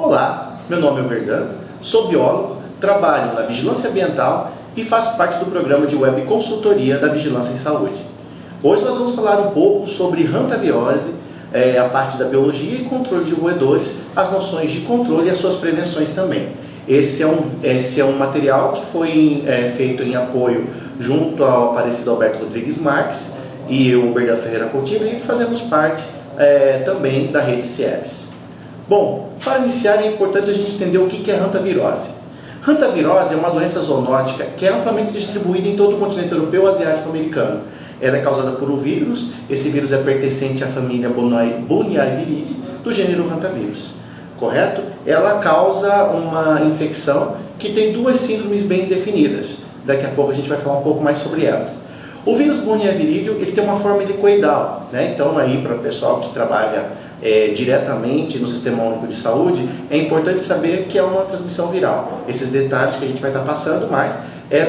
Olá, meu nome é Verdano, sou biólogo, trabalho na Vigilância Ambiental e faço parte do programa de web consultoria da Vigilância em Saúde. Hoje nós vamos falar um pouco sobre hantavirose, a parte da biologia e controle de roedores, as noções de controle e as suas prevenções também. Esse é um material que foi feito em apoio junto ao Aparecido Alberto Rodrigues Marques e o Verdano Ferreira Coutinho, e fazemos parte também da rede CIEVS. Bom, para iniciar é importante a gente entender o que é hantavirose. Hantavirose é uma doença zoonótica que é amplamente distribuída em todo o continente europeu, asiático e americano. Ela é causada por um vírus, esse vírus é pertencente à família Boniaeviridae, do gênero hantavirus, correto? Ela causa uma infecção que tem duas síndromes bem definidas. Daqui a pouco a gente vai falar um pouco mais sobre elas. O vírus Boniaeviridae, ele tem uma forma helicoidal, né? Então aí para o pessoal que trabalha diretamente no Sistema Único de Saúde, é importante saber que é uma transmissão viral. Esses detalhes que a gente vai estar passando mais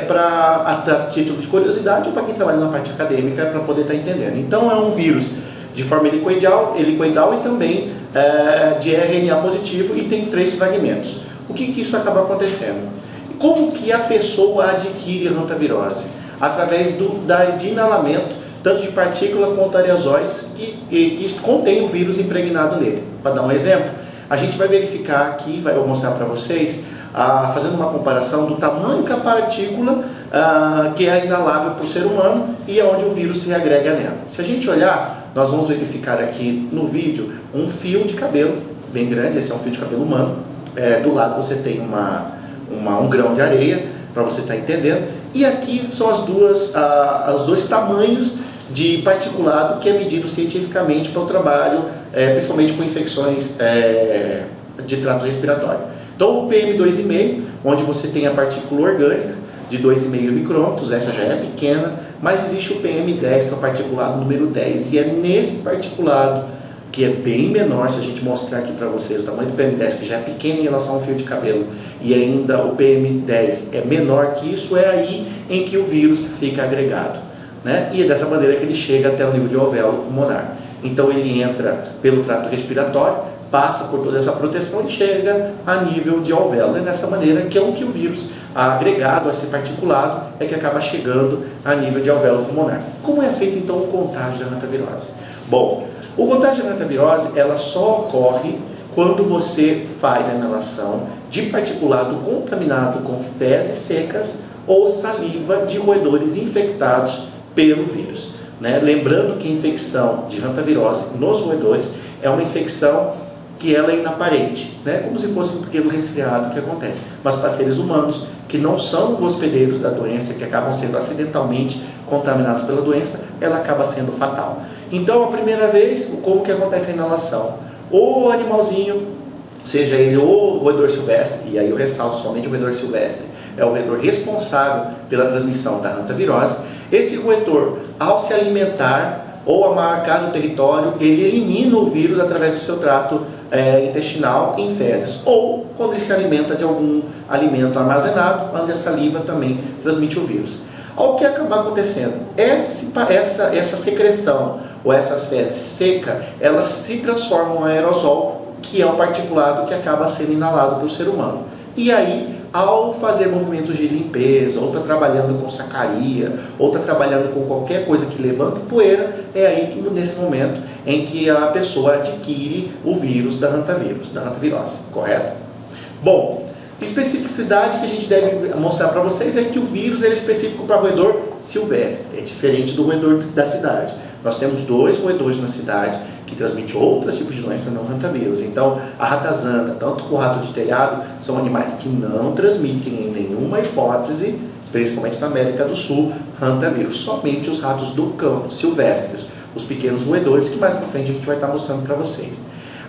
para título de curiosidade ou para quem trabalha na parte acadêmica para poder estar entendendo. Então é um vírus de forma helicoidal e também de RNA positivo e tem 3 fragmentos. O que isso acaba acontecendo? Como que a pessoa adquire hantavirose? Através de inalamento, tanto de partícula quanto aerosóis que contém o vírus impregnado nele. Para dar um exemplo, a gente vai verificar aqui, vou mostrar para vocês, fazendo uma comparação do tamanho que a partícula que é inalável para o ser humano e é onde o vírus se agrega nela. Se a gente olhar, nós vamos verificar aqui no vídeo um fio de cabelo bem grande, esse é um fio de cabelo humano, do lado você tem um grão de areia, para você estar entendendo, e aqui são os dois tamanhos de particulado que é medido cientificamente para o trabalho, principalmente com infecções de trato respiratório. Então o PM2,5, onde você tem a partícula orgânica de 2,5 micrômetros, essa já é pequena, mas existe o PM10, que é o particulado número 10, e é nesse particulado, que é bem menor, se a gente mostrar aqui para vocês o tamanho do PM10, que já é pequeno em relação ao fio de cabelo, e ainda o PM10 é menor que isso, é aí em que o vírus fica agregado, né? E é dessa maneira que ele chega até o nível de alvéolo pulmonar. Então ele entra pelo trato respiratório, passa por toda essa proteção e chega a nível de alvéolo. É dessa maneira que o vírus agregado a esse particulado é que acaba chegando a nível de alvéolo pulmonar. Como é feito então o contágio da hantavirose? Bom, o contágio da hantavirose ela só ocorre quando você faz a inalação de particulado contaminado com fezes secas ou saliva de roedores infectados pelo vírus, né? Lembrando que a infecção de hantavirose nos roedores é uma infecção que ela é inaparente, né? Como se fosse um pequeno resfriado que acontece. Mas para seres humanos que não são hospedeiros da doença, que acabam sendo acidentalmente contaminados pela doença, ela acaba sendo fatal. Então, a primeira vez, como que acontece a inalação? O animalzinho, seja ele o roedor silvestre, e aí eu ressalto somente o roedor silvestre, é o roedor responsável pela transmissão da hantavirose. Esse roedor, ao se alimentar ou a marcar no território, ele elimina o vírus através do seu trato intestinal em fezes, ou quando ele se alimenta de algum alimento armazenado, onde a saliva também transmite o vírus. Ao que acaba acontecendo, essa secreção ou essas fezes secas, elas se transformam em aerosol, que é o particulado que acaba sendo inalado pelo ser humano. E aí, ao fazer movimentos de limpeza, ou está trabalhando com sacaria, ou está trabalhando com qualquer coisa que levanta poeira, é aí nesse momento em que a pessoa adquire o vírus da hantavirose, correto? Bom, especificidade que a gente deve mostrar para vocês é que o vírus é específico para roedor silvestre, é diferente do roedor da cidade. Nós temos 2 roedores na cidade que transmitem outros tipos de doença não hantavírus. Então, a ratazana, tanto com o rato de telhado, são animais que não transmitem em nenhuma hipótese, principalmente na América do Sul, hantavírus. Somente os ratos do campo, silvestres, os pequenos roedores, que mais para frente a gente vai estar mostrando para vocês.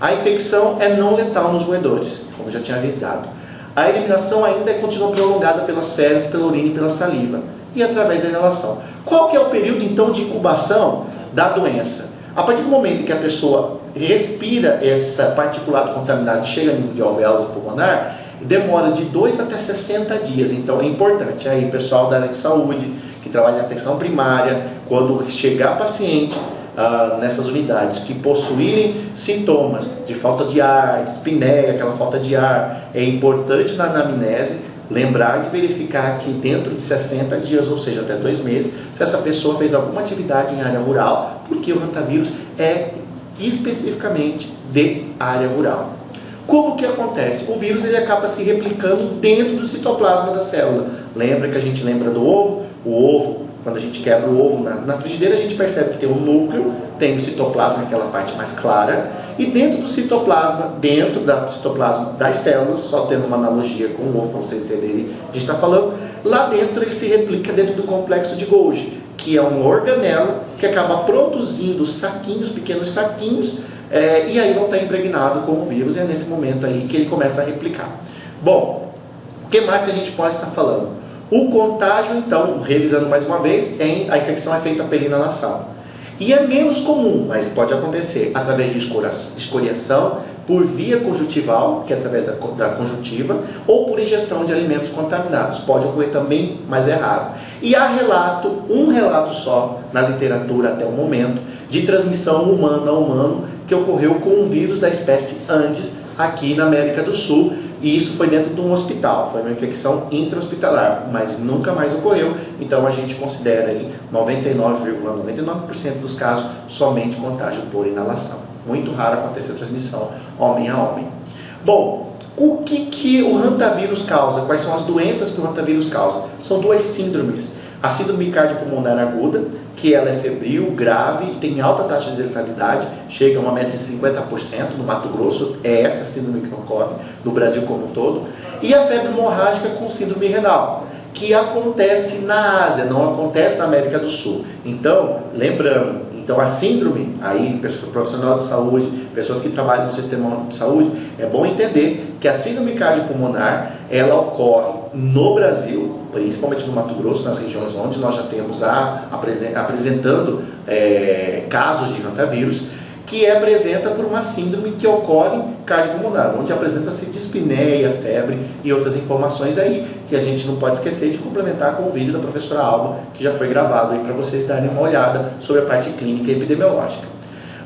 A infecção é não letal nos roedores, como eu já tinha avisado. A eliminação ainda continua prolongada pelas fezes, pela urina e pela saliva, e através da inalação. Qual que é o período, então, de incubação da doença? A partir do momento em que a pessoa respira essa particulado contaminado e chega a nível de alvéolo pulmonar, demora de 2 até 60 dias. Então é importante aí, pessoal da área de saúde, que trabalha em atenção primária, quando chegar paciente, nessas unidades que possuírem sintomas de falta de ar, dispneia, aquela falta de ar, é importante na anamnese lembrar de verificar que dentro de 60 dias, ou seja, até 2 meses, se essa pessoa fez alguma atividade em área rural, porque o hantavírus é especificamente de área rural. Como que acontece? O vírus ele acaba se replicando dentro do citoplasma da célula. Lembra que a gente lembra do ovo? O ovo, quando a gente quebra o ovo na frigideira, a gente percebe que tem um núcleo, tem o citoplasma, aquela parte mais clara, e dentro do citoplasma, das células, só tendo uma analogia com o ovo para vocês entenderem o que a gente está falando, lá dentro ele se replica dentro do complexo de Golgi, que é um organelo que acaba produzindo saquinhos, pequenos saquinhos, e aí vão estar impregnados com o vírus, e é nesse momento aí que ele começa a replicar. Bom, o que mais que a gente pode estar falando? O contágio, então, revisando mais uma vez, a infecção é feita pela inalação. E é menos comum, mas pode acontecer através de escoriação, por via conjuntival, que é através da conjuntiva, ou por ingestão de alimentos contaminados. Pode ocorrer também, mas é raro. E há um relato só na literatura até o momento, de transmissão humano a humano, que ocorreu com um vírus da espécie Andes, aqui na América do Sul, e isso foi dentro de um hospital, foi uma infecção intra-hospitalar, mas nunca mais ocorreu, então a gente considera aí 99,99% dos casos somente contágio por inalação. Muito raro acontecer transmissão homem a homem. Bom, o que o hantavírus causa? Quais são as doenças que o hantavírus causa? São 2 síndromes. A síndrome cardiopulmonar aguda, que ela é febril, grave, tem alta taxa de letalidade, chega a uma média de 50% no Mato Grosso, é essa síndrome que ocorre no Brasil como um todo. E a febre hemorrágica com síndrome renal, que acontece na Ásia, não acontece na América do Sul. Então, lembrando, a síndrome, aí, profissional de saúde, pessoas que trabalham no sistema de saúde, é bom entender que a síndrome cardiopulmonar, ela ocorre no Brasil, principalmente no Mato Grosso, nas regiões onde nós já temos apresentando casos de hantavírus, que apresenta por uma síndrome que ocorre cardiopulmonar, onde apresenta-se dispneia, febre e outras informações aí, que a gente não pode esquecer de complementar com o vídeo da professora Alba, que já foi gravado aí para vocês darem uma olhada sobre a parte clínica e epidemiológica.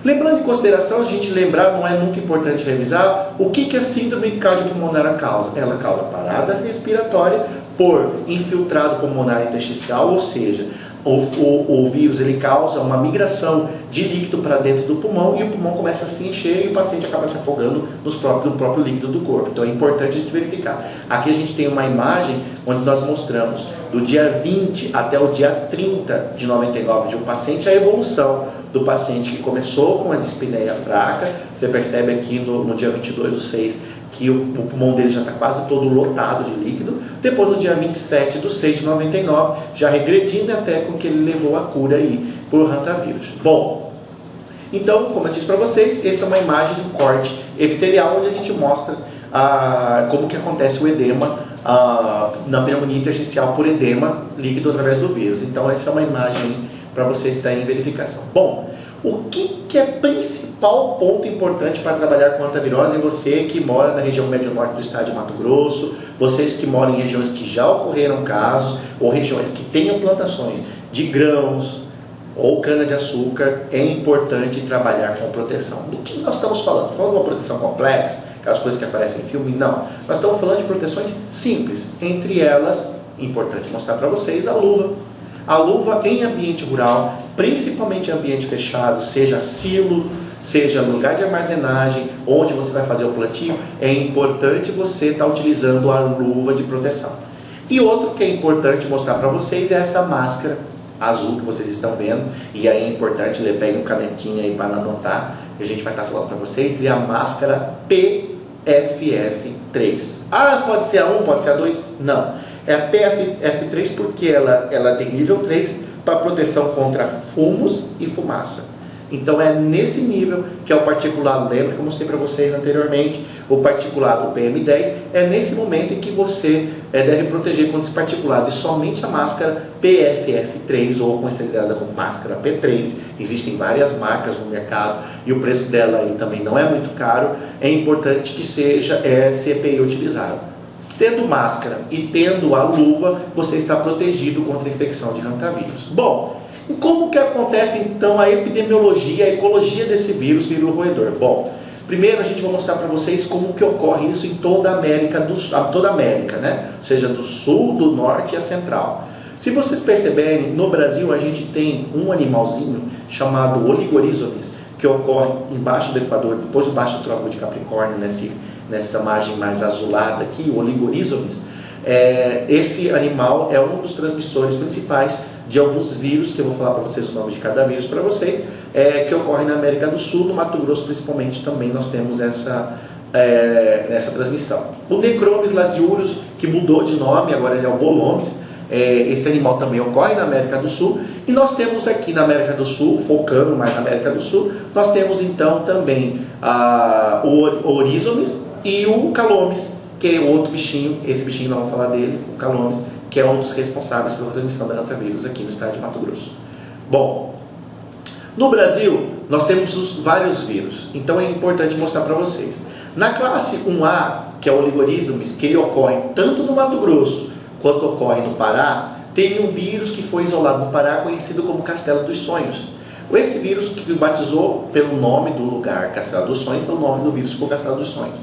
Lembrando em consideração, a gente lembrar, não é nunca importante revisar, o que a síndrome cardiopulmonar causa? Ela causa parada respiratória por infiltrado pulmonar intersticial, ou seja, o vírus ele causa uma migração de líquido para dentro do pulmão e o pulmão começa a se encher e o paciente acaba se afogando no próprio líquido do corpo. Então é importante a gente verificar. Aqui a gente tem uma imagem onde nós mostramos do dia 20 até o dia 30 de 99 de um paciente, a evolução do paciente que começou com a dispneia fraca. Você percebe aqui no dia 22/6 que o pulmão dele já está quase todo lotado de líquido. Depois, no dia 27/6 de 99, já regredindo até com que ele levou a cura aí por hantavírus. Bom, então, como eu disse para vocês, essa é uma imagem de um corte epitelial onde a gente mostra como que acontece o edema na pneumonia intersticial por edema líquido através do vírus. Então, essa é uma imagem para vocês terem em verificação. Bom, o que é principal ponto importante para trabalhar com hantavirose? Você que mora na região médio-norte do estado de Mato Grosso, vocês que moram em regiões que já ocorreram casos, ou regiões que tenham plantações de grãos ou cana-de-açúcar, é importante trabalhar com proteção. Do que nós estamos falando? Estamos falando de uma proteção complexa, aquelas coisas que aparecem em filme? Não. Nós estamos falando de proteções simples. Entre elas, importante mostrar para vocês, a luva. A luva em ambiente rural, principalmente em ambiente fechado, seja silo, seja lugar de armazenagem, onde você vai fazer o plantio, é importante você estar utilizando a luva de proteção. E outro que é importante mostrar para vocês é essa máscara azul que vocês estão vendo, e aí é importante, pegue um canetinho aí para anotar, que a gente vai estar falando para vocês, é a máscara PFF3. Ah, pode ser a 1, pode ser a 2? Não. É a PFF3 porque ela tem nível 3 para proteção contra fumos e fumaça. Então é nesse nível que é o particulado. Lembra que eu mostrei para vocês anteriormente, o particulado PM10 é nesse momento em que você deve proteger contra esse particulado. E somente a máscara PFF3, ou considerada como máscara P3, existem várias marcas no mercado e o preço dela aí também não é muito caro, é importante que seja CPI utilizado. Tendo máscara e tendo a luva, você está protegido contra a infecção de hantavírus. Bom, E como que acontece então a epidemiologia, a ecologia desse vírus roedor? Bom, primeiro a gente vai mostrar para vocês como que ocorre isso em toda a América, né? Ou seja, do sul, do norte e a central. Se vocês perceberem, no Brasil a gente tem um animalzinho chamado Oligorízomes, que ocorre embaixo do Equador, depois debaixo do Trópico de Capricórnio, nessa margem mais azulada aqui, o Oligorízomes. Esse animal é um dos transmissores principais de alguns vírus, que eu vou falar para vocês os nomes de cada vírus para vocês, que ocorre na América do Sul, no Mato Grosso principalmente também nós temos essa transmissão. O Necromis lasiurus, que mudou de nome, agora ele é o Bolomes, esse animal também ocorre na América do Sul, e nós temos aqui na América do Sul, focando mais na América do Sul, nós temos então também o Oryzomys e o Calomes, que é outro bichinho, esse bichinho não vamos falar dele, o Calomes, que é um dos responsáveis pela transmissão da rotavírus aqui no estado de Mato Grosso. Bom, no Brasil nós temos vários vírus, então é importante mostrar para vocês. Na classe 1A, que é o Oligorízomes, que ele ocorre tanto no Mato Grosso quanto ocorre no Pará, tem um vírus que foi isolado no Pará, conhecido como Castelo dos Sonhos. Esse vírus que batizou pelo nome do lugar, Castelo dos Sonhos, então o nome do vírus ficou Castelo dos Sonhos.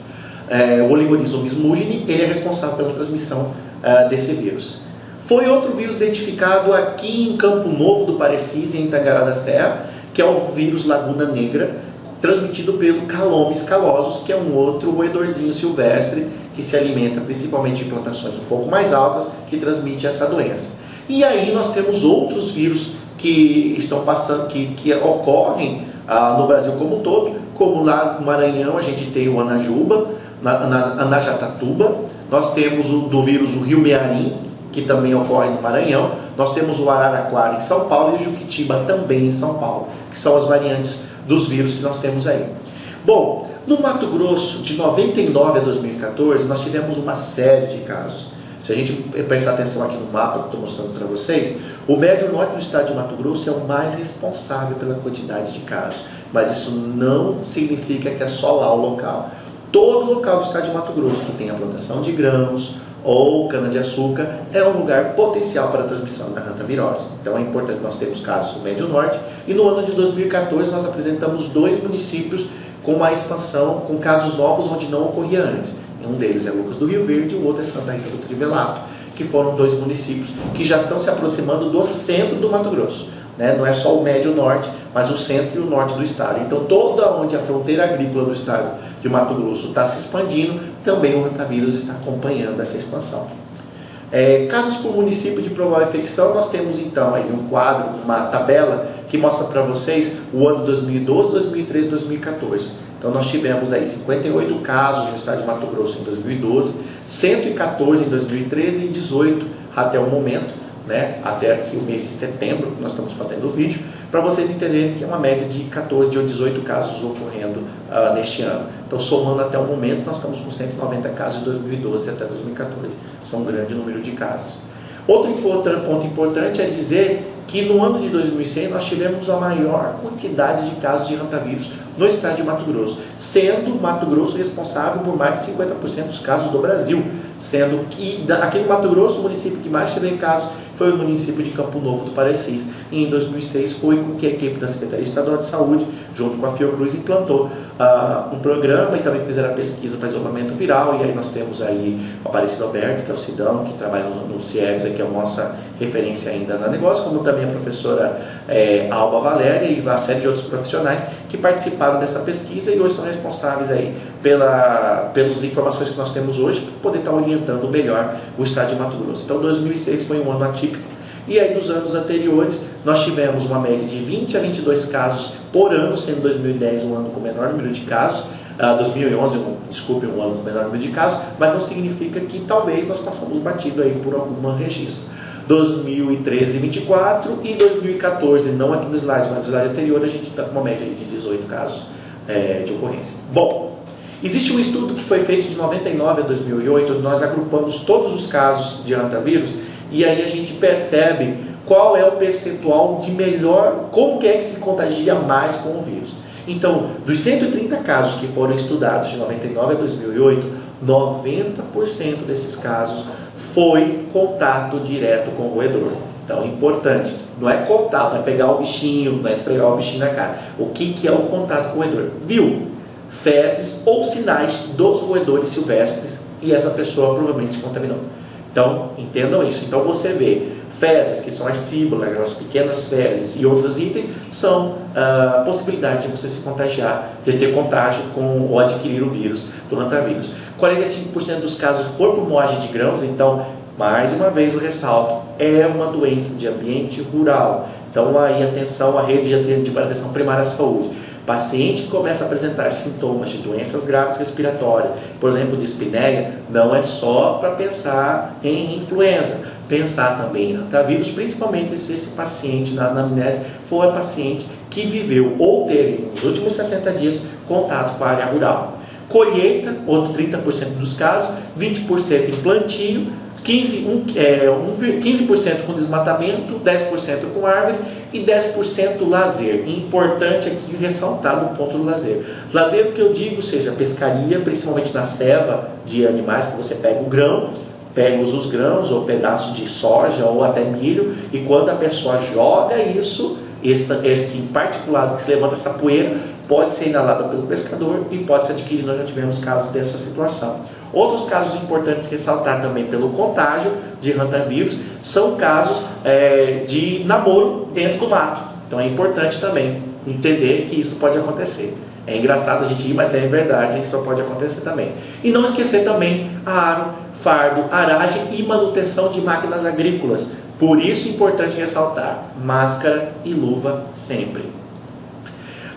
O Oligorízomes mugini, ele é responsável pela transmissão desse vírus. Foi outro vírus identificado aqui em Campo Novo do Parecis, em Tangará da Serra, que é o vírus Laguna Negra, transmitido pelo Calomes calosus, que é um outro roedorzinho silvestre que se alimenta principalmente de plantações um pouco mais altas, que transmite essa doença. E aí nós temos outros vírus que estão passando, que ocorrem no Brasil como um todo, como lá no Maranhão a gente tem o Anajuba, Anajatatuba, nós temos do vírus o Rio Mearim, que também ocorre no Maranhão, nós temos o Araraquara em São Paulo e o Juquitiba também em São Paulo, que são as variantes dos vírus que nós temos aí. Bom, no Mato Grosso, de 99 a 2014, nós tivemos uma série de casos. Se a gente prestar atenção aqui no mapa que eu estou mostrando para vocês, o médio norte do estado de Mato Grosso é o mais responsável pela quantidade de casos. Mas isso não significa que é só lá o local. Todo local do estado de Mato Grosso que tem a plantação de grãos ou cana-de-açúcar é um lugar potencial para a transmissão da hantavirose. Então é importante nós termos casos no médio norte. E no ano de 2014 nós apresentamos 2 municípios com uma expansão, com casos novos onde não ocorria antes. Um deles é Lucas do Rio Verde e o outro é Santa Rita do Trivelato, que foram 2 municípios que já estão se aproximando do centro do Mato Grosso. Não é só o médio norte, mas o centro e o norte do estado. Então, toda onde a fronteira agrícola do estado de Mato Grosso está se expandindo, também o rotavírus está acompanhando essa expansão. Casos por município de provável infecção, nós temos então aí um quadro, uma tabela que mostra para vocês o ano 2012, 2013 e 2014. Então nós tivemos aí 58 casos no estado de Mato Grosso em 2012, 114 em 2013 e 18 até o momento, até aqui o mês de setembro, que nós estamos fazendo o vídeo, para vocês entenderem que é uma média de 14 ou 18 casos ocorrendo neste ano. Então, somando até o momento, nós estamos com 190 casos de 2012 até 2014. São um grande número de casos. Outro ponto importante é dizer que no ano de 2006 nós tivemos a maior quantidade de casos de rotavírus no estado de Mato Grosso, sendo Mato Grosso responsável por mais de 50% dos casos do Brasil, sendo que aqui no Mato Grosso o município que mais teve casos foi o município de Campo Novo do Parecis, e em 2006 foi com que a equipe da Secretaria Estadual de Saúde, junto com a Fiocruz, implantou um programa e também fizeram a pesquisa para isolamento viral, e aí nós temos aí o Aparecido Alberto, que é o Cidão, que trabalha no CIEVS, que é a nossa referência ainda no negócio, como também a professora Alba Valéria e uma série de outros profissionais que participaram dessa pesquisa e hoje são responsáveis aí pelas informações que nós temos hoje para poder estar orientando melhor o estado de Mato Grosso. Então 2006 foi um ano atípico e aí nos anos anteriores nós tivemos uma média de 20 a 22 casos por ano, sendo 2010 um ano com menor número de casos, 2011, um ano com menor número de casos, mas não significa que talvez nós passamos batido aí por algum registro. 2013, 24 e 2014, não aqui no slide, mas no slide anterior, a gente está com uma média de 18 casos de ocorrência. Bom, existe um estudo que foi feito de 99 a 2008, onde nós agrupamos todos os casos de hantavírus e aí a gente percebe qual é o percentual de melhor, como que é que se contagia mais com o vírus. Então, dos 130 casos que foram estudados de 99 a 2008, 90% desses casos foi contato direto com o roedor. Então, importante, Não é contato, não é pegar o bichinho, não é esfregar o bichinho na cara. O que é o contato com o roedor? Viu fezes ou sinais dos roedores silvestres e essa pessoa provavelmente se contaminou. Então, entendam isso. Então, você vê fezes, que são as síbulas, aquelas pequenas fezes e outros itens, são possibilidade de você se contagiar, de ter contágio com ou adquirir o vírus do hantavírus. 45% dos casos, o corpo moge de grãos, então, mais uma vez eu ressalto, é uma doença de ambiente rural. Então, aí, atenção à rede de atenção primária à saúde. Paciente que começa a apresentar sintomas de doenças graves respiratórias, por exemplo, de espinéia, não é só para pensar em influenza. Pensar também em hantavírus, principalmente se esse paciente na anamnese for paciente que viveu ou teve nos últimos 60 dias contato com a área rural. Colheita, outro 30% dos casos, 20% em plantio, 15% com desmatamento, 10% com árvore e 10% lazer. Importante aqui ressaltar no ponto do lazer. Lazer, o que eu digo, seja pescaria, principalmente na ceva de animais, que você pega o grão, pega os grãos ou pedaço de soja ou até milho, e quando a pessoa joga isso, esse particulado que se levanta essa poeira, pode ser inalado pelo pescador e pode ser adquirido. Nós já tivemos casos dessa situação. Outros casos importantes ressaltar também pelo contágio de hantavírus são casos de namoro dentro do mato. Então é importante também entender que isso pode acontecer. É engraçado a gente ir, mas é verdade, isso pode acontecer também. E não esquecer também aro, fardo, aragem e manutenção de máquinas agrícolas. Por isso é importante ressaltar, máscara e luva sempre.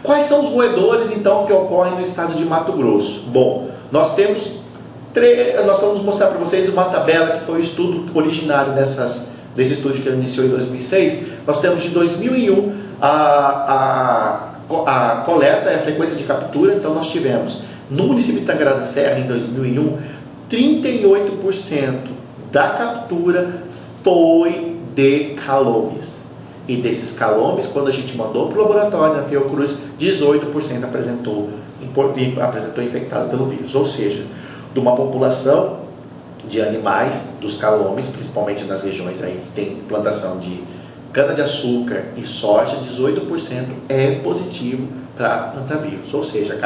Quais são os roedores então que ocorrem no estado de Mato Grosso? Bom, nós vamos mostrar para vocês uma tabela que foi o estudo originário desse estudo que iniciou em 2006. Nós temos de 2001 a coleta e a frequência de captura. Então nós tivemos no município de Tangará da Serra em 2001, 38% da captura foi de calomes. E desses calomes, quando a gente mandou para o laboratório na Fiocruz, 18% apresentou infectado pelo vírus. Ou seja, de uma população de animais, dos calomes, principalmente nas regiões aí que tem plantação de cana-de-açúcar e soja, 18% é positivo para hantavírus. Ou seja,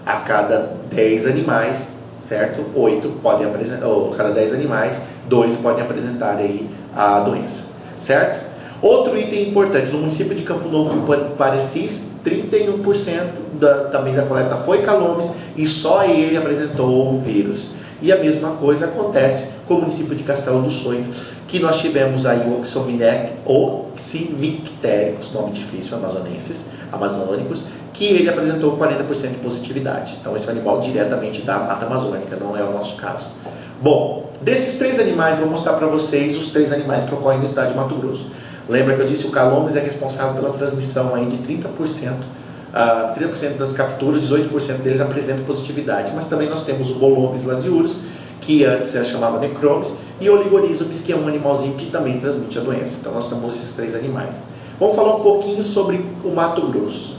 a cada 10 animais, certo? 8 podem apresentar, ou cada 10 animais, 2 podem apresentar aí a doença, certo? Outro item importante, no município de Campo Novo de Parecis, 31% também da coleta foi calomes e só ele apresentou o vírus. E a mesma coisa acontece com o município de Castelo do Sonho, que nós tivemos aí o Oxymictéricos, nome difícil, amazônicos, que ele apresentou 40% de positividade. Então esse é um animal diretamente da Mata Amazônica, não é o nosso caso. Bom, desses 3 animais, eu vou mostrar para vocês os 3 animais que ocorrem no estado de Mato Grosso. Lembra que eu disse que o calomes é responsável pela transmissão aí de 30%, 30% das capturas, 18% deles apresentam positividade. Mas também nós temos o Bolomes lasiurus, que antes se chamava Necromes, e o Oligorízopes, que é um animalzinho que também transmite a doença. Então nós temos esses 3 animais. Vamos falar um pouquinho sobre o Mato Grosso.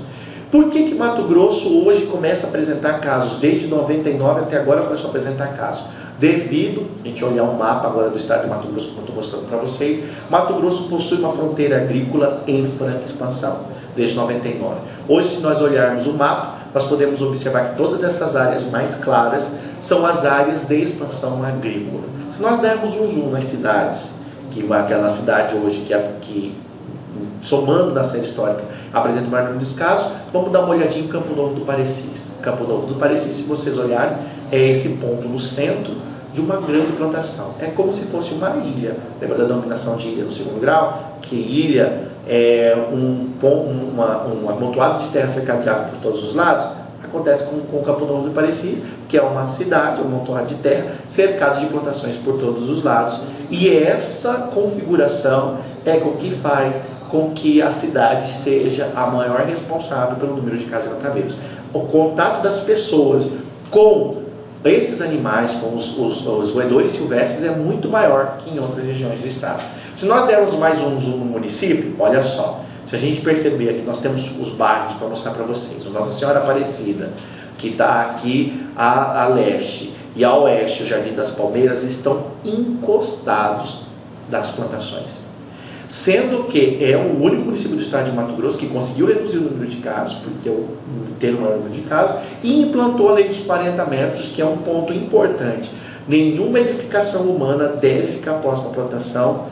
Por que Mato Grosso hoje começa a apresentar casos? Desde 99 até agora começou a apresentar casos. Devido, a gente olhar um mapa agora do estado de Mato Grosso, como eu estou mostrando para vocês, Mato Grosso possui uma fronteira agrícola em franca expansão, desde 99. Hoje, se nós olharmos o mapa, nós podemos observar que todas essas áreas mais claras são as áreas de expansão agrícola. Se nós dermos um zoom nas cidades, aquela cidade hoje que somando na série histórica, apresenta o maior número dos casos, vamos dar uma olhadinha em Campo Novo do Parecis. Campo Novo do Parecis, se vocês olharem, é esse ponto no centro de uma grande plantação. É como se fosse uma ilha. Lembra da denominação de ilha no segundo grau? Que ilha é um amontoado de terra cercado de água por todos os lados. Acontece com o Campo Novo do Parecis, que é uma cidade, um amontoado de terra, cercado de plantações por todos os lados. E essa configuração é o que faz com que a cidade seja a maior responsável pelo número de casos de hantavírus. O contato das pessoas com esses animais, com os roedores silvestres, é muito maior que em outras regiões do estado. Se nós dermos mais um zoom no município, olha só, se a gente perceber que nós temos os bairros para mostrar para vocês, o Nossa Senhora Aparecida, que está aqui a leste, e a oeste, o Jardim das Palmeiras, estão encostados das plantações. sendo que é o único município do estado de Mato Grosso que conseguiu reduzir o número de casos, porque teve o maior número de casos, e implantou a lei dos 40 metros, que é um ponto importante. Nenhuma edificação humana deve ficar próxima à plantação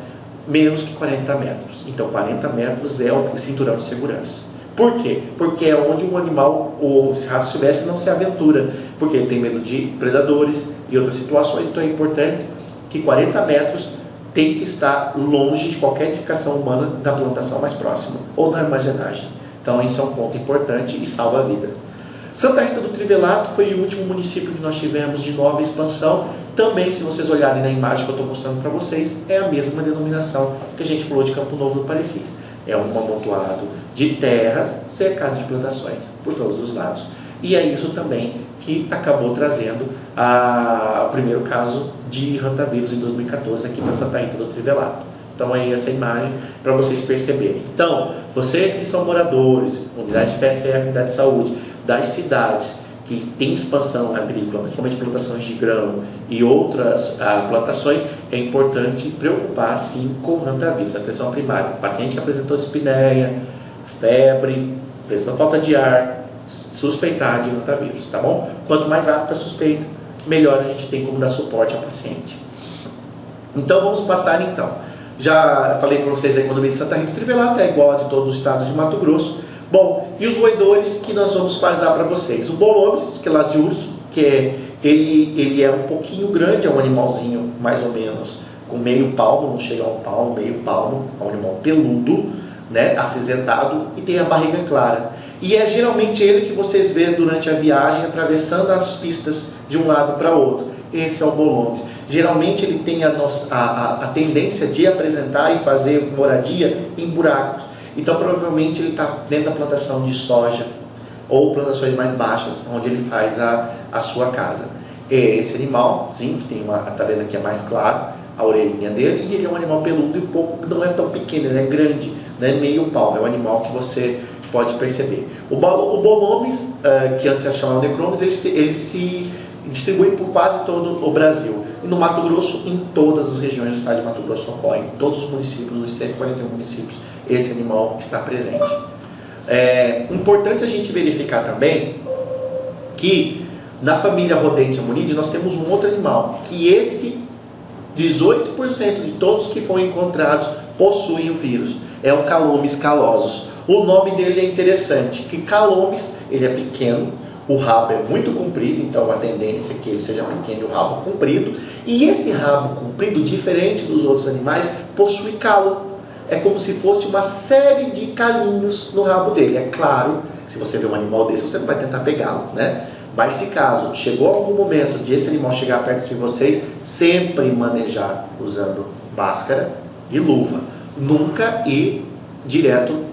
menos que 40 metros. Então 40 metros é o cinturão de segurança. Por quê? Porque é onde um animal, ou se rato silvestre, não se aventura, porque ele tem medo de predadores e outras situações. Então é importante que 40 metros tem que estar longe de qualquer edificação humana da plantação mais próxima ou da armazenagem. Então isso é um ponto importante e salva vidas. Santa Rita do Trivelato foi o último município que nós tivemos de nova expansão. Também, se vocês olharem na imagem que eu estou mostrando para vocês, é a mesma denominação que a gente falou de Campo Novo do Parecis. É um amontoado de terras cercado de plantações por todos os lados. E é isso também que acabou trazendo o primeiro caso de rantavírus em 2014 aqui para Santa Rita do Trivelato. Então é essa imagem para vocês perceberem. Então, vocês que são moradores, unidade de PSF, unidade de saúde, das cidades que tem expansão agrícola, principalmente plantações de grão e outras plantações, é importante preocupar sim com o rantavírus, atenção primária. Paciente que apresentou dispneia, febre, apresentou falta de ar, suspeitar de rantavírus, tá bom? Quanto mais rápido a suspeita, melhor a gente tem como dar suporte ao paciente. Então vamos passar então. Já falei para vocês, a economia de Santa Rita do Trivelato é igual a de todos os estados de Mato Grosso. Bom, e os roedores que nós vamos qualizar para vocês? O Bolomys, que é lasiurso, ele é um pouquinho grande, é um animalzinho mais ou menos com meio palmo, não chega a um palmo, meio palmo, é um animal peludo, né, acinzentado e tem a barriga clara. E é geralmente ele que vocês vêem durante a viagem atravessando as pistas de um lado para outro. Esse é o Bolomys. Geralmente ele tem a tendência de apresentar e fazer moradia em buracos. Então provavelmente ele está dentro da plantação de soja ou plantações mais baixas, onde ele faz a sua casa. É esse animalzinho, que tem tá vendo aqui é mais claro, a orelhinha dele, e ele é um animal peludo e um pouco, não é tão pequeno, ele é grande, né, meio palmo, é um animal que você pode perceber. O Bolomys, que antes era chamado Necromis, ele se distribui por quase todo o Brasil. E no Mato Grosso, em todas as regiões do estado de Mato Grosso ocorre, em todos os municípios, nos 141 municípios, esse animal está presente. É importante a gente verificar também que na família Rodente Amonide nós temos um outro animal, que esse 18% de todos que foram encontrados possuem o vírus, é o Calomes calosus. O nome dele é interessante, que Calomes, ele é pequeno, o rabo é muito comprido, então a tendência é que ele seja pequeno e o rabo comprido. E esse rabo comprido, diferente dos outros animais, possui calo. É como se fosse uma série de calinhos no rabo dele. É claro, se você vê um animal desse, você não vai tentar pegá-lo, né? Mas se caso chegou algum momento de esse animal chegar perto de vocês, sempre manejar usando máscara e luva. Nunca ir direto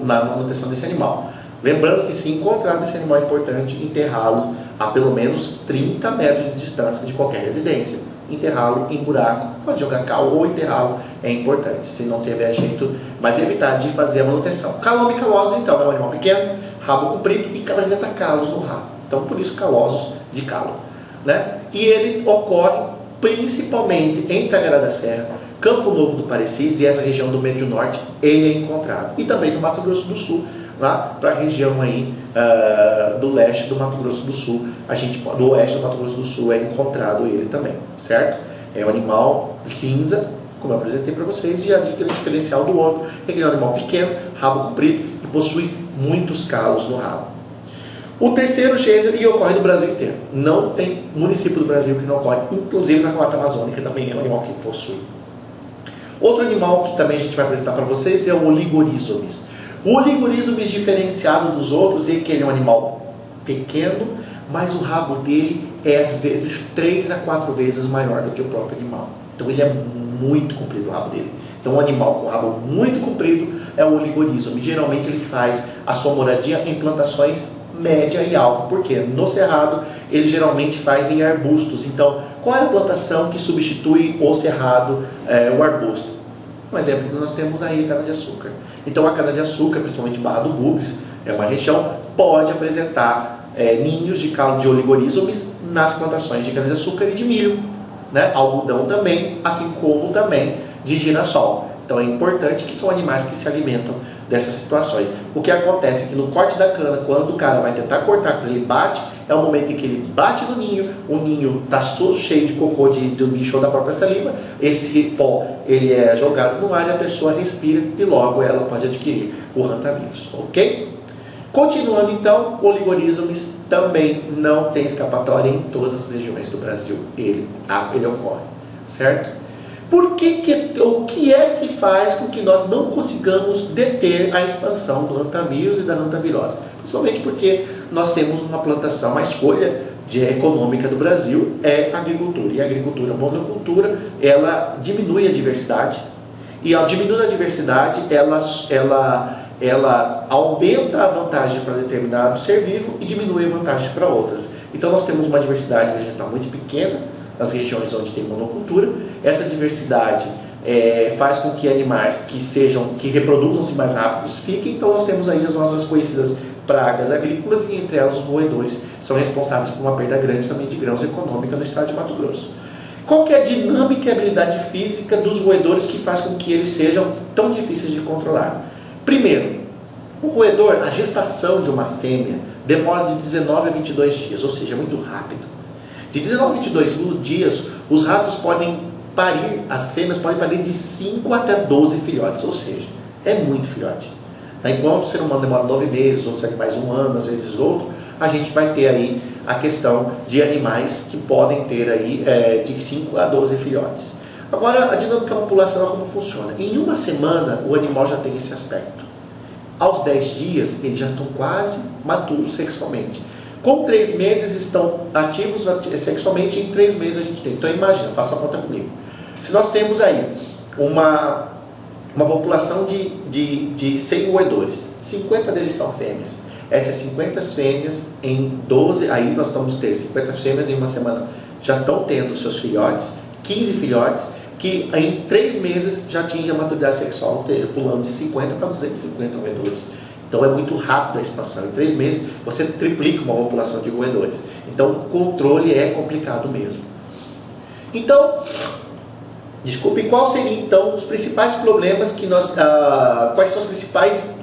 na manutenção desse animal. Lembrando que se encontrar esse animal é importante enterrá-lo a pelo menos 30 metros de distância de qualquer residência. Enterrá-lo em buraco, pode jogar cal ou enterrá-lo é importante, se não tiver jeito, mas evitar de fazer a manutenção. Calome calosus, então, é um animal pequeno, rabo comprido e apresenta calos no rabo. Então, por isso calosus de calo, né? E ele ocorre principalmente em Tangará da Serra, Campo Novo do Parecis e essa região do Médio Norte, ele é encontrado. E também no Mato Grosso do Sul, lá para a região aí do leste do Mato Grosso do Sul, do oeste do Mato Grosso do Sul é encontrado ele também, certo? É um animal cinza, como eu apresentei para vocês, e a dica diferencial do outro é que ele é um animal pequeno, rabo comprido e possui muitos calos no rabo. O terceiro gênero, e ocorre no Brasil inteiro, não tem município do Brasil que não ocorre, inclusive na Mata Amazônica também é um animal que possui. Outro animal que também a gente vai apresentar para vocês é o Oligorízomes. O Oligorízomes diferenciado dos outros é que ele é um animal pequeno, mas o rabo dele é às vezes 3 a 4 vezes maior do que o próprio animal. Então ele é muito comprido o rabo dele. Então um animal com rabo muito comprido é o Oligorízomes. Geralmente ele faz a sua moradia em plantações média e alta, porque no cerrado ele geralmente faz em arbustos. Então qual é a plantação que substitui o cerrado, o arbusto? Um exemplo que nós temos aí é a cana-de-açúcar. Então a cana-de-açúcar, principalmente Barra do Gubres, é uma região, pode apresentar ninhos de calo de Oligorízomes nas plantações de cana-de-açúcar e de milho, né? Algodão também, assim como também de girassol. Então é importante que são animais que se alimentam dessas situações. O que acontece é que no corte da cana, quando o cara vai tentar cortar, quando ele bate, é o momento em que ele bate no ninho, o ninho está cheio de cocô do bicho ou da própria saliva, esse pó ele é jogado no ar e a pessoa respira e logo ela pode adquirir o hantavírus, ok? Continuando então, o oligorízomes também não tem escapatória em todas as regiões do Brasil, ele ocorre, certo? O que é que faz com que nós não consigamos deter a expansão do hantavírus e da hantavirose? Principalmente porque nós temos uma plantação, uma escolha econômica do Brasil é a agricultura. E a agricultura, a monocultura, ela diminui a diversidade. E ao diminuir a diversidade, ela aumenta a vantagem para determinado ser vivo e diminui a vantagem para outras. Então nós temos uma diversidade vegetal muito pequena nas regiões onde tem monocultura. Essa diversidade faz com que animais que reproduzam-se mais rápidos fiquem. Então nós temos aí as nossas conhecidas pragas agrícolas e entre elas os roedores são responsáveis por uma perda grande também de grãos econômica no estado de Mato Grosso. Qual que é a dinâmica e habilidade física dos roedores que faz com que eles sejam tão difíceis de controlar? Primeiro, o roedor, a gestação de uma fêmea demora de 19 a 22 dias, ou seja, é muito rápido. De 19 a 22 dias, os ratos podem parir, as fêmeas podem parir de 5 até 12 filhotes, ou seja, é muito filhote. Enquanto o ser humano demora 9 meses, outros animais 1 ano, às vezes outro, a gente vai ter aí a questão de animais que podem ter aí de 5 a 12 filhotes. Agora, a dinâmica populacional como funciona? Em uma semana, o animal já tem esse aspecto. Aos 10 dias, eles já estão quase maduros sexualmente. Com 3 meses estão ativos sexualmente, e em 3 meses a gente tem. Então imagina, faça a conta comigo. Se nós temos aí uma população de 100 roedores, 50 deles são fêmeas. Essas 50 fêmeas em 12, aí nós vamos ter 50 fêmeas em uma semana já estão tendo seus filhotes, 15 filhotes, que em 3 meses já atingem a maturidade sexual, ou seja, pulando de 50 para 250 roedores. Então é muito rápido a expansão. Em 3 meses você triplica uma população de roedores. Então o controle é complicado mesmo. Então, qual seria então os principais problemas que quais são as principais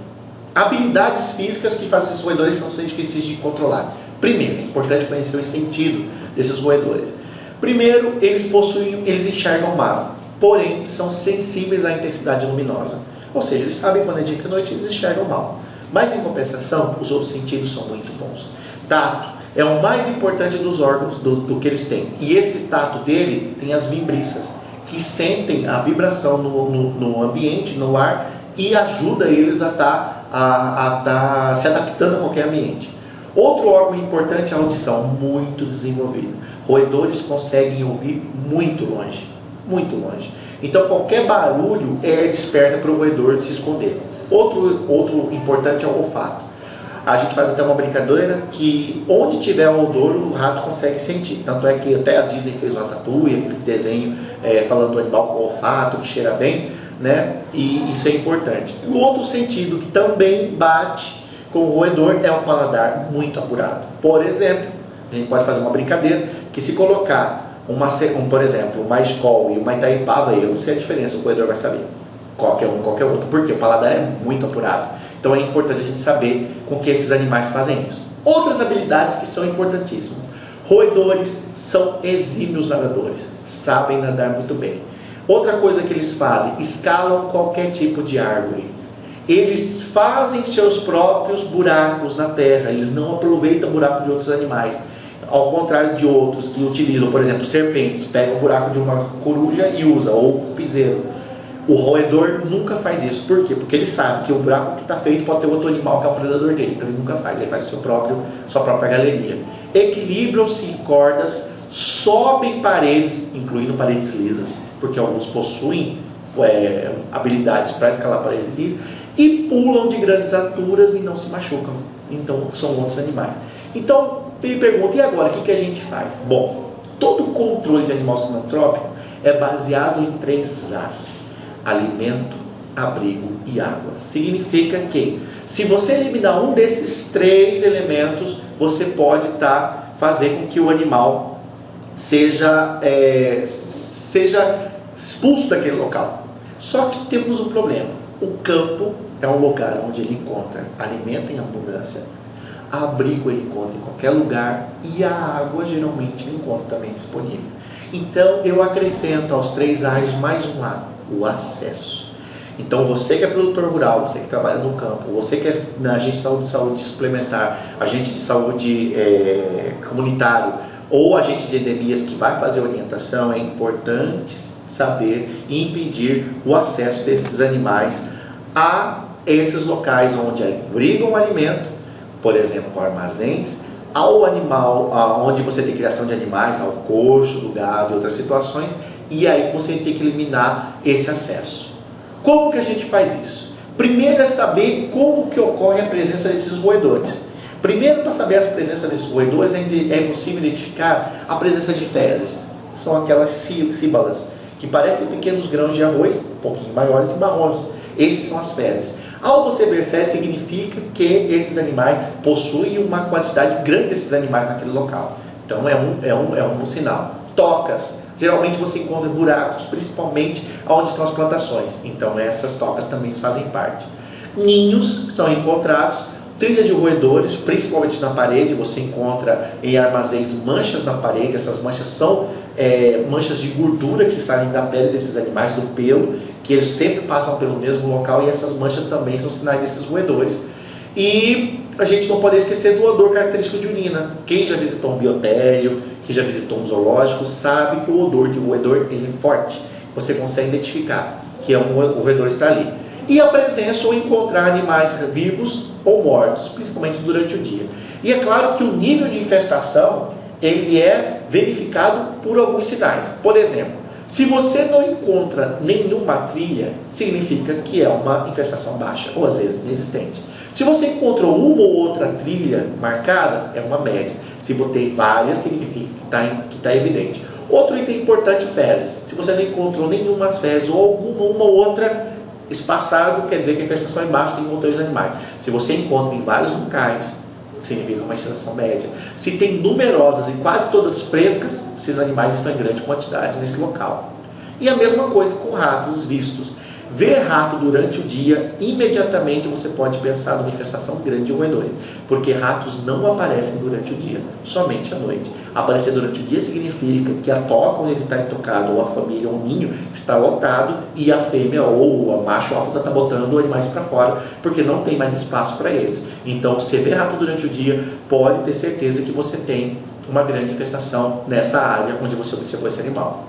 habilidades físicas que fazem esses roedores são difíceis de controlar? Primeiro, é importante conhecer o sentido desses roedores. Primeiro, eles enxergam mal, porém são sensíveis à intensidade luminosa. Ou seja, eles sabem quando é dia e noite, eles enxergam mal. Mas em compensação, os outros sentidos são muito bons. Tato é o mais importante dos órgãos do que eles têm. E esse tato dele tem as vibriças, que sentem a vibração no ambiente, no ar, e ajuda eles a estar se adaptando a qualquer ambiente. Outro órgão importante é a audição, muito desenvolvido. Roedores conseguem ouvir muito longe, muito longe. Então qualquer barulho desperta para o roedor se esconder. Outro importante é o olfato. A gente faz até uma brincadeira que onde tiver o odor, o rato consegue sentir. Tanto é que até a Disney fez o Ratatouille, aquele desenho falando do animal com olfato, que cheira bem, né? E isso é importante. O outro sentido que também bate com o roedor é o paladar muito apurado. Por exemplo, a gente pode fazer uma brincadeira que se colocar por exemplo, uma Skol e uma Itaipava, eu não sei a diferença, o roedor vai saber. Qualquer um, qualquer outro. Porque o paladar é muito apurado. Então é importante a gente saber com que esses animais fazem isso. Outras habilidades que são importantíssimas. Roedores são exímios nadadores. Sabem nadar muito bem. Outra coisa que eles fazem, escalam qualquer tipo de árvore. Eles fazem seus próprios buracos na terra. Eles não aproveitam o buraco de outros animais. Ao contrário de outros que utilizam, por exemplo, serpentes. Pegam o buraco de uma coruja e usam, ou piseiro. O roedor nunca faz isso. Por quê? Porque ele sabe que o buraco que está feito pode ter outro animal que é o predador dele. Então ele nunca faz, ele faz sua própria galeria. Equilibram-se em cordas, sobem paredes, incluindo paredes lisas, porque alguns possuem habilidades para escalar paredes lisas, e pulam de grandes alturas e não se machucam. Então são outros animais. Então me pergunta, e agora, o que a gente faz? Bom, todo controle de animal sinantrópico é baseado em 3 As. Alimento, abrigo e água. Significa que, se você eliminar um desses 3 elementos, você pode fazer com que o animal seja expulso daquele local. Só que temos um problema. O campo é um lugar onde ele encontra alimento em abundância, abrigo ele encontra em qualquer lugar e a água geralmente ele encontra também disponível. Então eu acrescento aos 3 A's mais um A, o acesso. Então você que é produtor rural, você que trabalha no campo, você que é na agente de saúde suplementar, agente de saúde comunitário ou agente de endemias que vai fazer orientação, é importante saber e impedir o acesso desses animais a esses locais onde abrigam o alimento, por exemplo, armazéns, ao animal, onde você tem criação de animais, ao coxo do gado e outras situações, e aí você tem que eliminar esse acesso. Como que a gente faz isso? Primeiro é saber como que ocorre a presença desses roedores. Primeiro, para saber a presença desses roedores, é possível identificar a presença de fezes. São aquelas cíbalas, que parecem pequenos grãos de arroz, um pouquinho maiores e marrons. Esses são as fezes. Ao você ver fezes, significa que esses animais possuem uma quantidade grande desses animais naquele local. Então é um sinal. Tocas. Geralmente você encontra buracos, principalmente onde estão as plantações. Então essas tocas também fazem parte. Ninhos são encontrados. Trilha de roedores, principalmente na parede, você encontra em armazéns manchas na parede. Essas manchas são manchas de gordura que saem da pele desses animais, do pelo, que eles sempre passam pelo mesmo local, e essas manchas também são sinais desses roedores. E a gente não pode esquecer do odor característico de urina. Quem já visitou um biotério, quem já visitou um zoológico, sabe que o odor de roedor ele é forte. Você consegue identificar que o roedor está ali. E a presença ou encontrar animais vivos ou mortos, principalmente durante o dia. E é claro que o nível de infestação ele é verificado por alguns sinais. Por exemplo, se você não encontra nenhuma trilha, significa que é uma infestação baixa, ou às vezes inexistente. Se você encontrou uma ou outra trilha marcada, é uma média. Se botei várias, significa que está evidente. Outro item importante, fezes. Se você não encontrou nenhuma fezes ou uma outra espaçado, quer dizer que a infestação é baixa, tem encontrou os animais. Se você encontra em vários locais, significa uma infestação média. Se tem numerosas e quase todas frescas, esses animais estão em grande quantidade nesse local. E a mesma coisa com ratos vistos. Ver rato durante o dia, imediatamente você pode pensar numa infestação grande de roedores, porque ratos não aparecem durante o dia, somente à noite. Aparecer durante o dia significa que a toca onde ele está intocado, ou a família, ou o ninho, está lotado e a fêmea ou a macho alfa está botando animais para fora, porque não tem mais espaço para eles. Então, se vê rato durante o dia, pode ter certeza que você tem uma grande infestação nessa área onde você observou esse animal.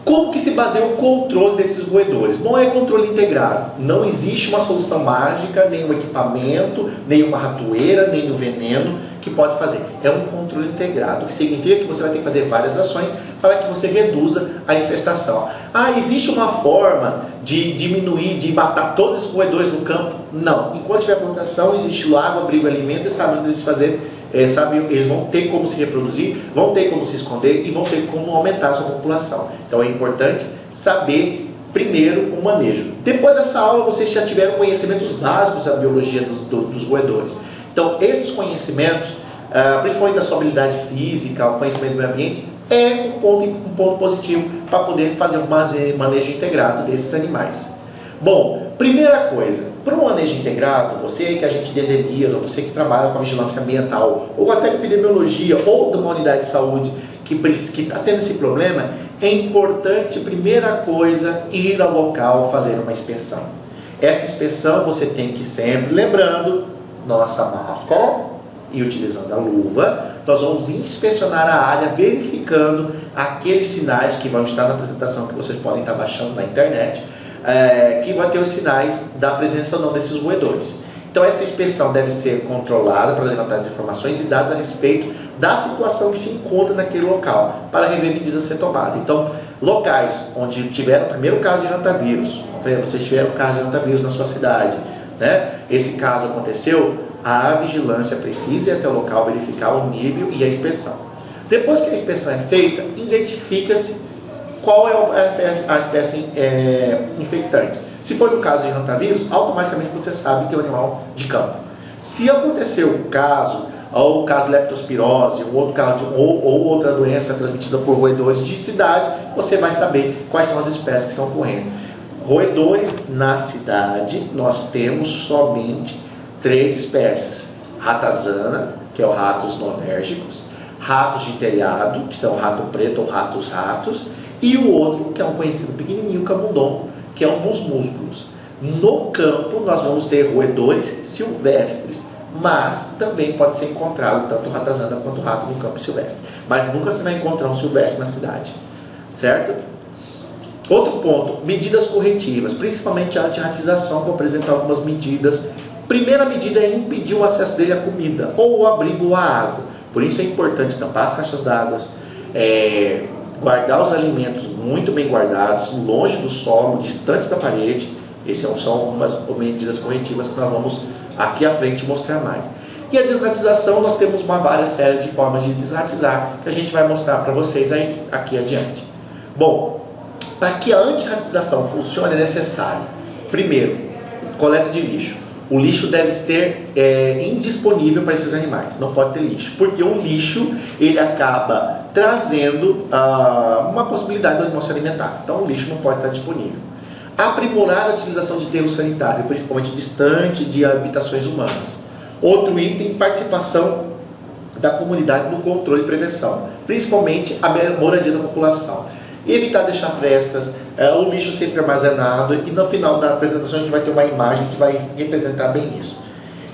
Como que se baseia o controle desses roedores? Bom, é controle integrado. Não existe uma solução mágica, nem um equipamento, nem uma ratoeira, nem um veneno que pode fazer. É um controle integrado, o que significa que você vai ter que fazer várias ações para que você reduza a infestação. Ah, existe uma forma de diminuir, de matar todos esses roedores no campo? Não. Enquanto tiver plantação, existe água, abrigo, alimento e sabendo eles fazer. Eles vão ter como se reproduzir, vão ter como se esconder e vão ter como aumentar a sua população. Então é importante saber primeiro o manejo. Depois dessa aula vocês já tiveram conhecimentos básicos da biologia dos roedores. Então esses conhecimentos, principalmente da sua habilidade física, o conhecimento do meio ambiente, é um ponto positivo para poder fazer um manejo integrado desses animais. Bom, primeira coisa, para um manejo integrado, você aí que é agente de endemias, ou você que trabalha com a vigilância ambiental, ou até com epidemiologia, ou de uma unidade de saúde que está tendo esse problema, é importante, primeira coisa, ir ao local fazer uma inspeção. Essa inspeção você tem que sempre, lembrando, nossa máscara e utilizando a luva, nós vamos inspecionar a área, verificando aqueles sinais que vão estar na apresentação que vocês podem estar baixando na internet, que vai ter os sinais da presença ou não desses roedores. Então essa inspeção deve ser controlada para levantar as informações e dados a respeito da situação que se encontra naquele local, para rever medidas a ser tomadas. Então, locais onde tiveram o primeiro caso de hantavírus, vocês tiveram um caso de hantavírus na sua cidade, né? Esse caso aconteceu, a vigilância precisa ir até o local, verificar o nível e a inspeção. Depois que a inspeção é feita, identifica-se qual é a espécie infectante. Se for no caso de hantavírus, automaticamente você sabe que é um animal de campo. Se aconteceu o caso, ou o caso de leptospirose, ou outra doença transmitida por roedores de cidade, você vai saber quais são as espécies que estão ocorrendo. Roedores na cidade, nós temos somente 3 espécies. Ratazana, que é o ratos novérgicos, ratos de telhado, que são rato preto ou ratos, e o outro, que é um conhecido pequenininho, camundongo, que é um musmúsculos. No campo, nós vamos ter roedores silvestres, mas também pode ser encontrado tanto o ratazana quanto o rato no campo silvestre. Mas nunca você vai encontrar um silvestre na cidade, certo? Outro ponto, medidas corretivas, principalmente a antirratização. Vou apresentar algumas medidas. Primeira medida é impedir o acesso dele à comida, ou o abrigo ou à água. Por isso é importante tampar as caixas d'água, guardar os alimentos muito bem guardados, longe do solo, distante da parede. Essas são algumas medidas corretivas que nós vamos aqui à frente mostrar mais. E a desratização, nós temos uma várias série de formas de desratizar, que a gente vai mostrar para vocês aí, aqui adiante. Bom, para que a antirratização funcione é necessário, primeiro, coleta de lixo. O lixo deve ser indisponível para esses animais, não pode ter lixo, porque o lixo ele acaba trazendo uma possibilidade do animal se alimentar. Então o lixo não pode estar disponível. Aprimorar a utilização de aterro sanitário, principalmente distante de habitações humanas. Outro item, participação da comunidade no controle e prevenção, principalmente a moradia da população. Evitar deixar frestas, o lixo sempre armazenado, e no final da apresentação a gente vai ter uma imagem que vai representar bem isso.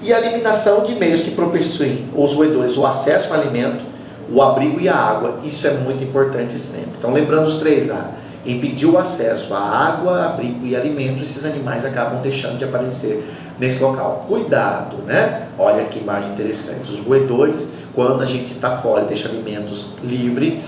E a eliminação de meios que propiciem os roedores o acesso ao alimento, o abrigo e a água. Isso é muito importante sempre. Então, lembrando os 3A, impedir o acesso à água, abrigo e alimento, esses animais acabam deixando de aparecer nesse local. Cuidado, né? Olha que imagem interessante. Os roedores, quando a gente está fora e deixa alimentos livre,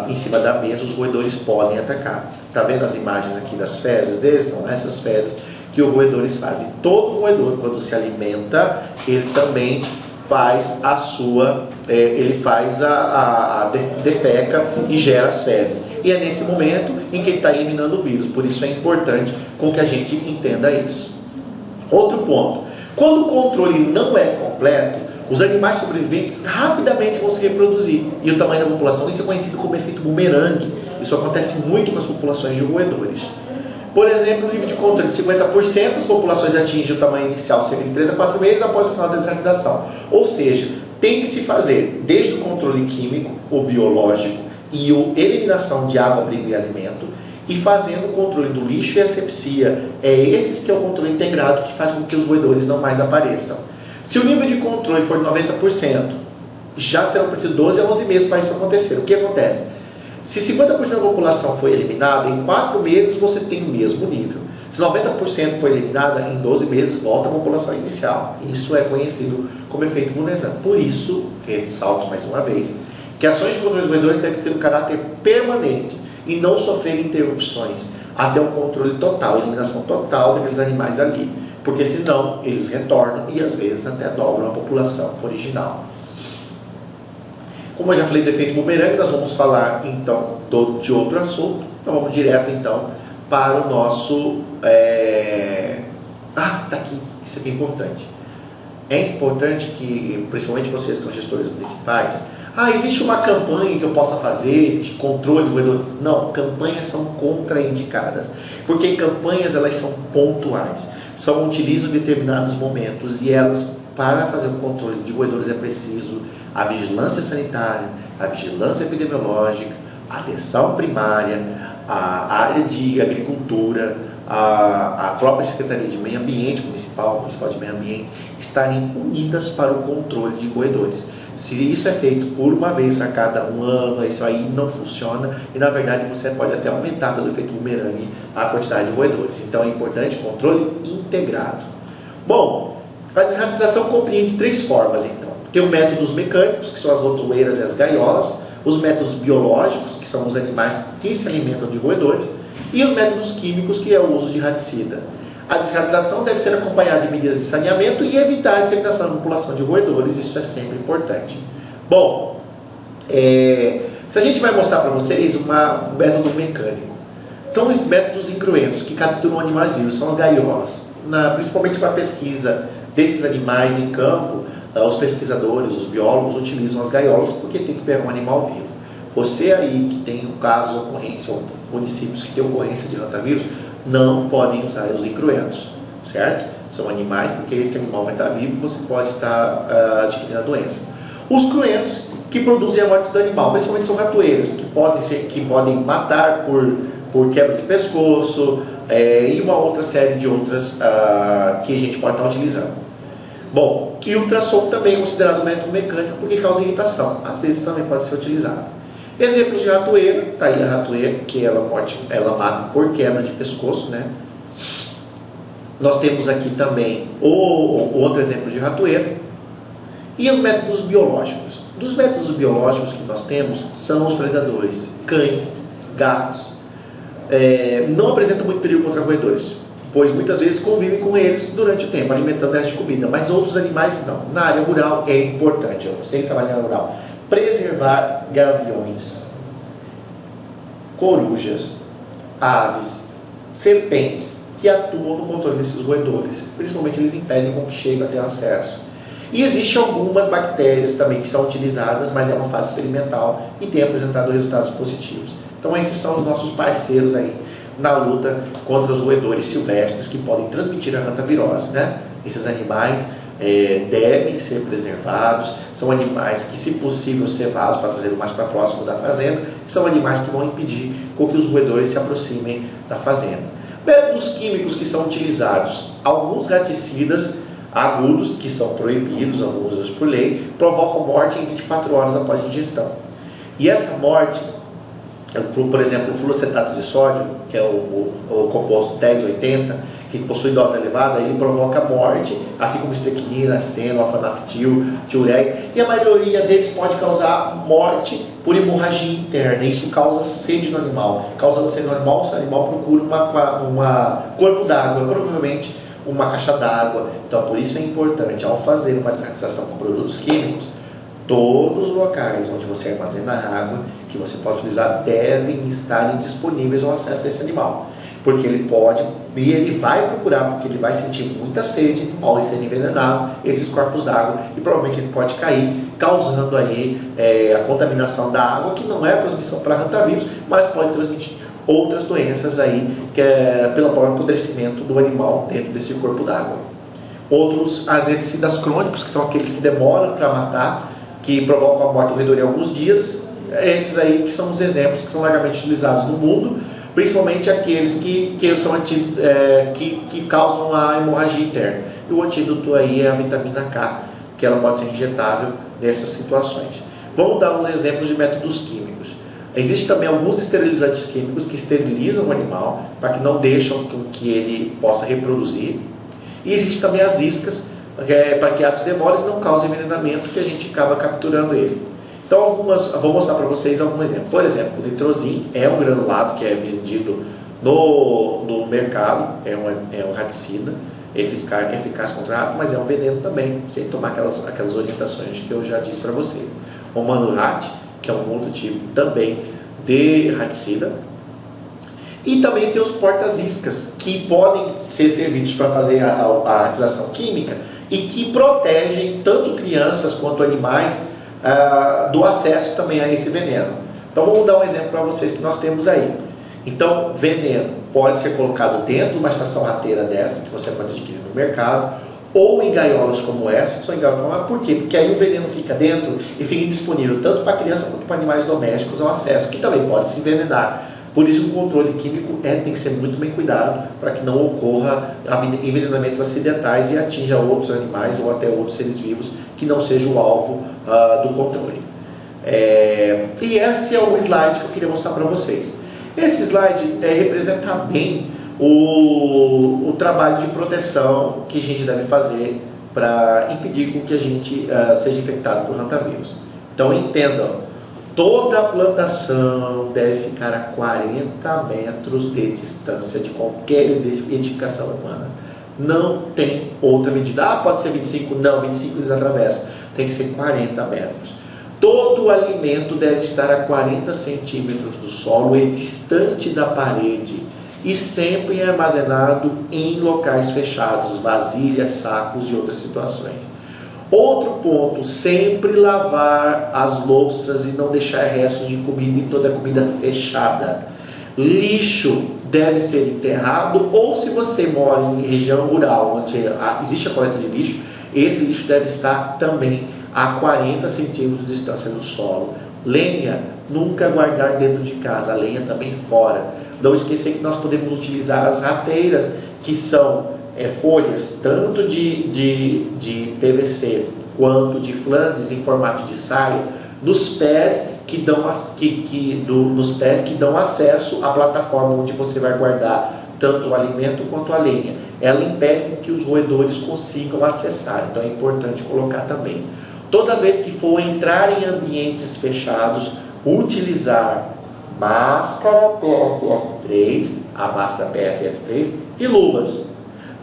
em cima da mesa, os roedores podem atacar. Tá vendo as imagens aqui das fezes deles? São essas fezes que os roedores fazem. Todo roedor, quando se alimenta, ele também faz a sua, defeca e gera as fezes. E é nesse momento em que ele está eliminando o vírus. Por isso é importante com que a gente entenda isso. Outro ponto, quando o controle não é completo, os animais sobreviventes rapidamente vão se reproduzir. E o tamanho da população, isso é conhecido como efeito bumerangue. Isso acontece muito com as populações de roedores. Por exemplo, o nível de controle de 50%, as populações atingem o tamanho inicial cerca de 3 a 4 meses após o final da desratização. Ou seja, tem que se fazer desde o controle químico, o biológico e a eliminação de água, abrigo e alimento, e fazendo o controle do lixo e asepsia. É esses que é o controle integrado que faz com que os roedores não mais apareçam. Se o nível de controle for de 90%, já serão precisos 12 a 11 meses para isso acontecer. O que acontece? Se 50% da população foi eliminada, em 4 meses você tem o mesmo nível. Se 90% foi eliminada, em 12 meses volta a população inicial. Isso é conhecido como efeito bumerangue. Por isso, ressalto mais uma vez, que ações de controle dos roedores devem ter um caráter permanente e não sofrer interrupções até o controle total, a eliminação total daqueles animais ali. Porque senão eles retornam e às vezes até dobram a população original. Como eu já falei do efeito bumerangue, nós vamos falar então de outro assunto. Então vamos direto então para o nosso... tá aqui, isso aqui é importante. É importante que, principalmente vocês que são gestores municipais, existe uma campanha que eu possa fazer de controle de roedores? Não, campanhas são contraindicadas, porque campanhas elas são pontuais, utilizam determinados momentos e elas, para fazer o controle de roedores é preciso a vigilância sanitária, a vigilância epidemiológica, a atenção primária, a área de agricultura, a própria Secretaria de Meio Ambiente Municipal de Meio Ambiente, estarem unidas para o controle de roedores. Se isso é feito por uma vez a cada um ano, isso aí não funciona e na verdade você pode até aumentar pelo efeito bumerangue a quantidade de roedores. Então é importante controle integrado. Bom, a desratização compreende 3 formas então. Tem os métodos mecânicos, que são as botoeiras e as gaiolas, os métodos biológicos, que são os animais que se alimentam de roedores, e os métodos químicos, que é o uso de raticida. A desratização deve ser acompanhada de medidas de saneamento e evitar a disseminação da população de roedores, isso é sempre importante. Bom, se a gente vai mostrar para vocês um método mecânico. Então, os métodos incruentos que capturam animais vivos são as gaiolas. Principalmente para a pesquisa desses animais em campo, os pesquisadores, os biólogos utilizam as gaiolas porque tem que pegar um animal vivo. Você aí que tem um caso, ocorrência, ou municípios que têm ocorrência de rotavírus, não podem usar os incruentos, certo? São animais, porque esse animal vai estar vivo, você pode estar adquirindo a doença. Os cruentos, que produzem a morte do animal, principalmente são ratoeiras, que podem matar por quebra de pescoço, e uma outra série de outras que a gente pode estar utilizando. Bom, e o ultrassom também é considerado método mecânico porque causa irritação, às vezes também pode ser utilizado. Exemplos de ratoeira, tá aí a ratoeira, que ela mata por quebra de pescoço, né? Nós temos aqui também outro exemplo de ratoeira. E os métodos biológicos. Dos métodos biológicos que nós temos são os predadores, cães, gatos. Não apresentam muito perigo contra roedores, pois muitas vezes convivem com eles durante o tempo, alimentando essa de comida, mas outros animais não. Na área rural é importante, eu sei trabalhar na área rural, preservar gaviões, corujas, aves, serpentes, que atuam no controle desses roedores. Principalmente eles impedem com que chegue até o acesso. E existem algumas bactérias também que são utilizadas, mas é uma fase experimental e tem apresentado resultados positivos. Então esses são os nossos parceiros aí na luta contra os roedores silvestres que podem transmitir a hantavirose, né? Esses animais devem ser preservados, são animais que, se possível, cevados para trazer o mais para próximo da fazenda, são animais que vão impedir com que os roedores se aproximem da fazenda. Métodos químicos que são utilizados, alguns raticidas agudos, que são proibidos, alguns por lei, provocam morte em 24 horas após a ingestão. E essa morte, por exemplo, o fluocetato de sódio, que é o composto 1080, que possui dose elevada, ele provoca morte, assim como estricnina, arseno, alfanaftil, tiureia, e a maioria deles pode causar morte por hemorragia interna. Isso causa sede no animal. Causando sede no animal, o animal procura um corpo d'água, provavelmente uma caixa d'água. Então, por isso é importante, ao fazer uma desratização com produtos químicos, todos os locais onde você armazena água, que você pode utilizar, devem estar disponíveis ao acesso desse animal. Porque ele pode, e ele vai procurar, porque ele vai sentir muita sede ao ser envenenado, esses corpos d'água, e provavelmente ele pode cair, causando aí a contaminação da água, que não é transmissão para hantavírus, mas pode transmitir outras doenças aí, que é pelo próprio apodrecimento do animal dentro desse corpo d'água. Outros azedicidas crônicos, que são aqueles que demoram para matar, que provocam a morte do roedor em alguns dias, esses aí que são os exemplos que são largamente utilizados no mundo, principalmente aqueles que causam a hemorragia interna. E o antídoto aí é a vitamina K, que ela pode ser injetável nessas situações. Vamos dar uns exemplos de métodos químicos. Existem também alguns esterilizantes químicos que esterilizam o animal, para que não deixam que ele possa reproduzir. E existem também as iscas, para que atos demores não causem envenenamento, que a gente acaba capturando ele. Então, vou mostrar para vocês algum exemplo. Por exemplo, o nitrosin é um granulado que é vendido no mercado, é um raticida, eficaz contra a água, mas é um veneno também. Tem que tomar aquelas orientações que eu já disse para vocês. O manurat, que é um outro tipo também de raticida. E também tem os portas-iscas, que podem ser servidos para fazer a ratização química e que protegem tanto crianças quanto animais do acesso também a esse veneno. Então vamos dar um exemplo para vocês que nós temos aí. Então, veneno pode ser colocado dentro de uma estação rateira dessa, que você pode adquirir no mercado, ou em gaiolas como essa, por quê? Porque aí o veneno fica dentro e fica disponível tanto para criança quanto para animais domésticos ao acesso, que também pode se envenenar. Por isso o controle químico tem que ser muito bem cuidado, para que não ocorra envenenamentos acidentais e atinja outros animais ou até outros seres vivos que não seja o alvo do controle. E esse é o slide que eu queria mostrar para vocês. Esse slide representa bem o trabalho de proteção que a gente deve fazer para impedir com que a gente seja infectado por hantavírus. Então entendam, toda a plantação deve ficar a 40 metros de distância de qualquer edificação humana. Não tem outra medida. Pode ser 25, não, 25 eles atravessam. Tem que ser 40 metros. Todo o alimento deve estar a 40 centímetros do solo e distante da parede. E sempre armazenado em locais fechados, vasilhas, sacos e outras situações. Outro ponto, sempre lavar as louças e não deixar restos de comida e toda a comida fechada. lixo deve ser enterrado, ou se você mora em região rural, onde existe a coleta de lixo, esse lixo deve estar também a 40 centímetros de distância do solo. Lenha, nunca guardar dentro de casa, a lenha também fora. Não esquecer que nós podemos utilizar as rateiras, que são folhas tanto de PVC quanto de Flandres em formato de saia, nos pés que dão acesso à plataforma onde você vai guardar tanto o alimento quanto a lenha. Ela impede que os roedores consigam acessar, então é importante colocar também. Toda vez que for entrar em ambientes fechados, utilizar máscara PFF3, a máscara PFF3 e luvas.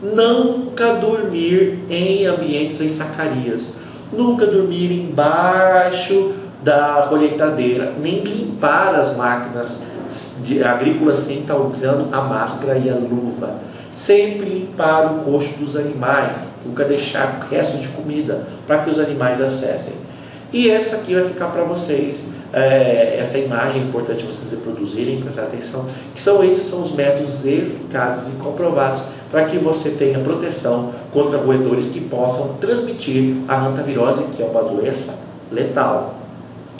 Nunca dormir em ambientes em sacarias, nunca dormir embaixo da colheitadeira, nem limpar as máquinas agrícolas sem estar usando a máscara e a luva. Sempre limpar o coxo dos animais, nunca deixar resto de comida para que os animais acessem. E essa aqui vai ficar para vocês, essa imagem é importante vocês reproduzirem, prestar atenção, que esses são os métodos eficazes e comprovados para que você tenha proteção contra roedores que possam transmitir a hantavirose, que é uma doença letal.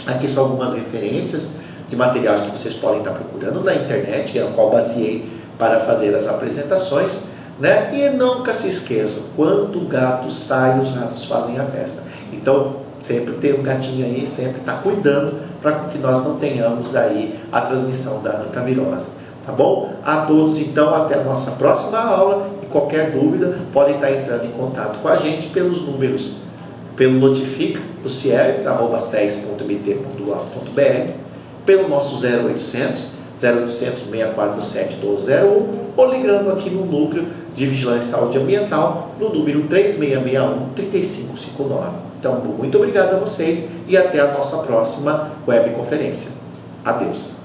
Aqui são algumas referências de materiais que vocês podem estar procurando na internet, a qual baseei para fazer as apresentações, né? E nunca se esqueçam, quando o gato sai, os ratos fazem a festa. Então, sempre ter um gatinho aí, sempre estar cuidando para que nós não tenhamos aí a transmissão da hantavirose. Tá bom? A todos, então, até a nossa próxima aula. E qualquer dúvida, podem estar entrando em contato com a gente pelos números, pelo Notifica, o CIES.bt.gov.br, pelo nosso 0800 647 1201, ou ligando aqui no Núcleo de Vigilância e Saúde Ambiental, no número 3661-3559. Então, muito obrigado a vocês e até a nossa próxima webconferência. Adeus!